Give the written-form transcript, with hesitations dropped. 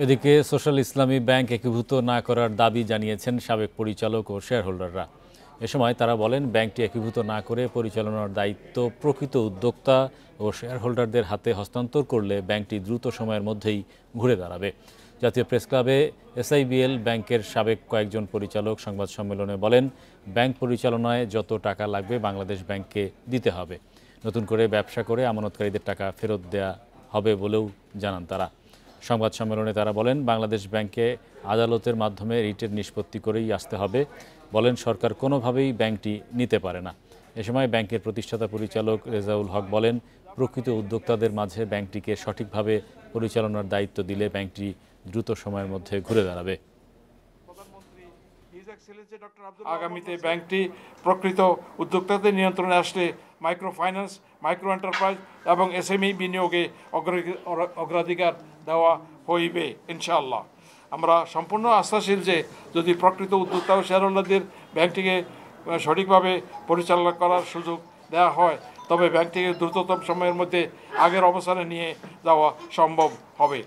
এদিকে সোশ্যাল ইসলামী ব্যাংক একীভূত না করার দাবি জানিয়েছেন সাবেক পরিচালক ও শেয়ারহোল্ডাররা। এ সময় তারা বলেন, ব্যাংকটি একীভূত না করে পরিচালনার দায়িত্ব প্রকৃত উদ্যোক্তা ও শেয়ারহোল্ডারদের হাতে হস্তান্তর করলে ব্যাংকটি দ্রুত সময়ের মধ্যেই ঘুরে দাঁড়াবে। জাতীয় প্রেসক্লাবে এসআইবিএল ব্যাংকের সাবেক কয়েকজন পরিচালক সংবাদ সম্মেলনে বলেন, ব্যাংক পরিচালনায় যত টাকা লাগবে বাংলাদেশ ব্যাংককে দিতে হবে। নতুন করে ব্যবসা করে আমানতকারীদের টাকা ফেরত দেয়া হবে বলেও জানান তারা। সংবাদ সম্মেলনে তারা বলেন, বাংলাদেশ ব্যাংকে আদালতের মাধ্যমে রিটের নিষ্পত্তি করেই আসতে হবে। বলেন, সরকার কোনোভাবেই ব্যাংকটি নিতে পারে না। এ সময় ব্যাংকের প্রতিষ্ঠাতা পরিচালক রেজাউল হক বলেন, প্রকৃত উদ্যোক্তাদের মাঝে ব্যাংকটিকে সঠিকভাবে পরিচালনার দায়িত্ব দিলে ব্যাংকটি দ্রুত সময়ের মধ্যে ঘুরে দাঁড়াবে। আগামীতে ব্যাংকটি প্রকৃত উদ্যোক্তাদের নিয়ন্ত্রণে আসলে মাইক্রো ফাইন্যান্স, মাইক্রো এন্টারপ্রাইজ এবং এসএমই বিনিয়োগে অগ্রাধিকার দেওয়া হইবে ইনশাআল্লাহ। আমরা সম্পূর্ণ আস্থাশীল যে যদি প্রকৃত উদ্যোক্তা ও শেয়ারহোল্ডারদের ব্যাংকটিকে সঠিকভাবে পরিচালনা করার সুযোগ দেওয়া হয়, তবে ব্যাংকটিকে দ্রুততম সময়ের মধ্যে আগের অবস্থানে নিয়ে যাওয়া সম্ভব হবে।